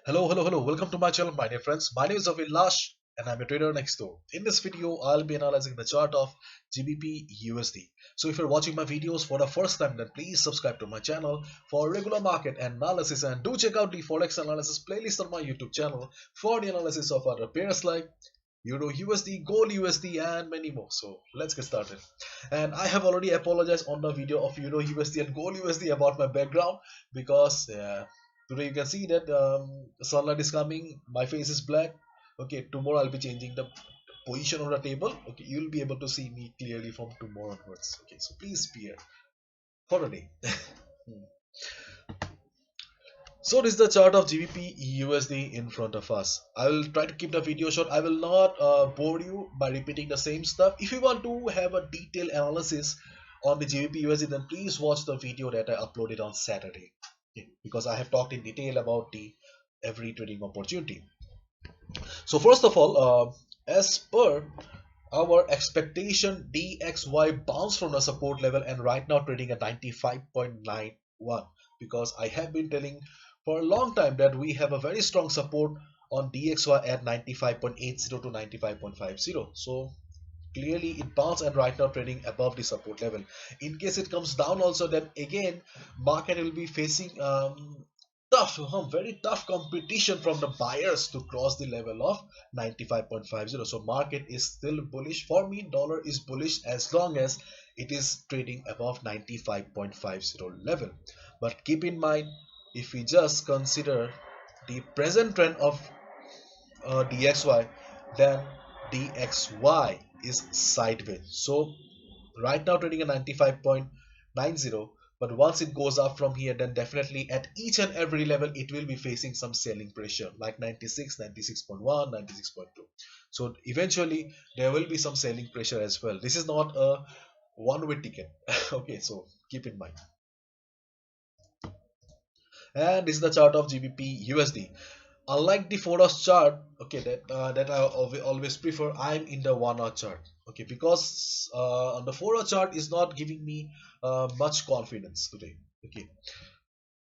Hello. Welcome to my channel, my dear friends. My name is Avilash and I'm a trader next door. In this video, I'll be analyzing the chart of GBP USD. So if you're watching my videos for the first time, then please subscribe to my channel for regular market analysis and do check out the Forex analysis playlist on my YouTube channel for the analysis of other pairs like Euro USD, Gold USD and many more. So let's get started. And I have already apologized on the video of Euro USD and Gold USD about my background because today you can see that sunlight is coming, my face is black. Okay, tomorrow I'll be changing the position on the table. Okay, you'll be able to see me clearly from tomorrow onwards. Okay, so please bear for a day. So this is the chart of GBP USD in front of us. I will try to keep the video short. I will not bore you by repeating the same stuff. If you want to have a detailed analysis on the GBP USD, then please watch the video that I uploaded on Saturday. Okay, because I have talked in detail about the every trading opportunity. So first of all, as per our expectation, DXY bounced from the support level and right now trading at 95.91, because I have been telling for a long time that we have a very strong support on DXY at 95.80 to 95.50. So clearly it bounced and right now trading above the support level. In case it comes down also, then again market will be facing very tough competition from the buyers to cross the level of 95.50. So market is still bullish. For me, dollar is bullish as long as it is trading above 95.50 level. But keep in mind, if we just consider the present trend of DXY, then DXY is sideways. So right now trading at 95.90, but once it goes up from here, then definitely at each and every level it will be facing some selling pressure like 96, 96.1, 96.2. So eventually there will be some selling pressure as well. This is not a one-way ticket. Okay, so keep in mind. And this is the chart of GBP USD. Unlike the 4-hour chart, okay, that I always prefer, I'm in the 1-hour chart. Okay, because on the 4-hour chart is not giving me much confidence today. Okay,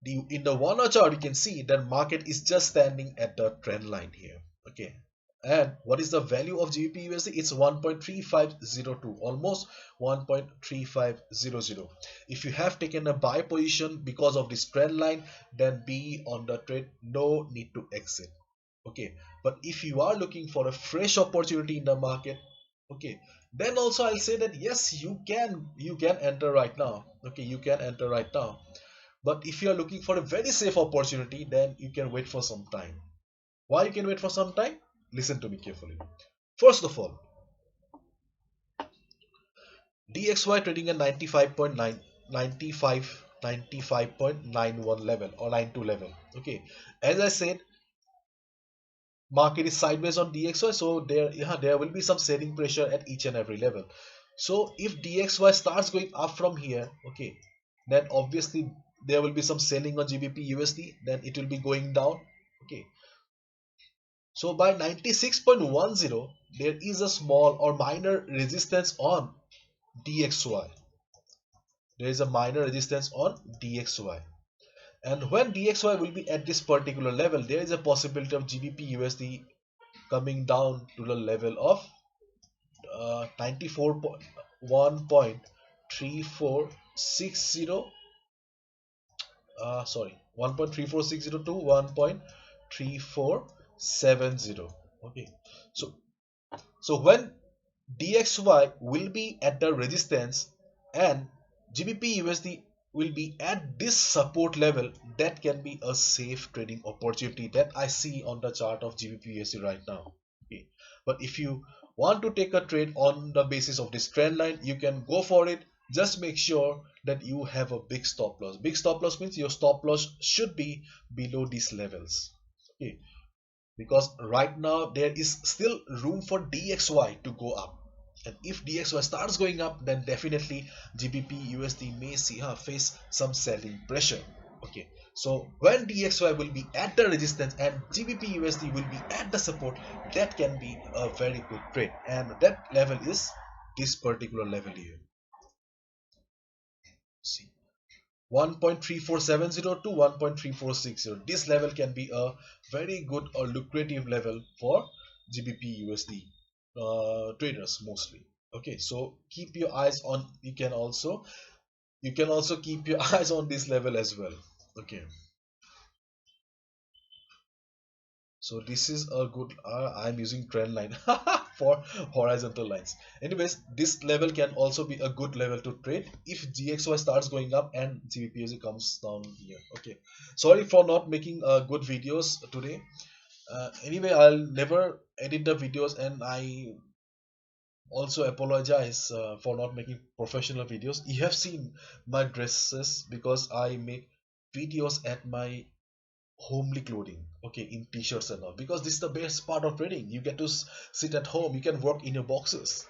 in the 1-hour chart you can see that market is just standing at the trend line here. Okay, and what is the value of GBP USD? It's 1.3502, almost 1.3500. If you have taken a buy position because of this trend line, then be on the trade, no need to exit. Okay, but if you are looking for a fresh opportunity in the market, okay, then also I'll say that yes, you can enter right now. Okay, you can enter right now, but if you are looking for a very safe opportunity, then you can wait for some time. Why you can wait for some time? Listen to me carefully. First of all, DXY trading at 95.9, 95.91 level or 92 level. Okay, as I said, market is sideways on DXY, so there will be some selling pressure at each and every level. So if DXY starts going up from here, okay, then obviously there will be some selling on GBP USD, then it will be going down. Okay, so by 96.10, there is a small or minor resistance on DXY. There is a minor resistance on DXY. And when DXY will be at this particular level, there is a possibility of GBP USD coming down to the level of 1.3460, sorry, 1.3460 to 1.3470. Okay, so when DXY will be at the resistance and GBP USD will be at this support level, that can be a safe trading opportunity that I see on the chart of GBP USD right now. Okay, but if you want to take a trade on the basis of this trend line, you can go for it. Just make sure that you have a big stop loss. Big stop loss means your stop loss should be below these levels. Okay, because right now there is still room for DXY to go up, and if DXY starts going up, then definitely GBP USD may face some selling pressure. Okay, so when DXY will be at the resistance and GBP USD will be at the support, that can be a very good trade, and that level is this particular level here. See, 1.3470 to 1.3460. This level can be a very good or lucrative level for GBP USD traders mostly. Okay, so keep your eyes on. You can also keep your eyes on this level as well. Okay, so this is a good. I'm using trend line for horizontal lines. Anyways, this level can also be a good level to trade if GXY starts going up and GBPUSD comes down here. Okay, sorry for not making good videos today. Anyway, I'll never edit the videos, and I also apologize for not making professional videos. You have seen my dresses because I make videos at my homely clothing, okay, in t-shirts and all, because this is the best part of trading. You get to sit at home, you can work in your boxes.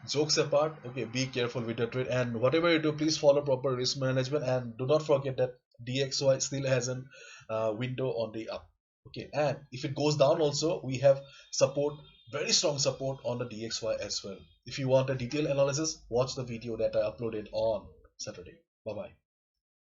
Jokes apart, okay, be careful with the trade, and whatever you do, please follow proper risk management, and do not forget that DXY still has an window on the up. Okay, and if it goes down also, we have support, very strong support on the DXY as well. If you want a detailed analysis, watch the video that I uploaded on Saturday. Bye bye.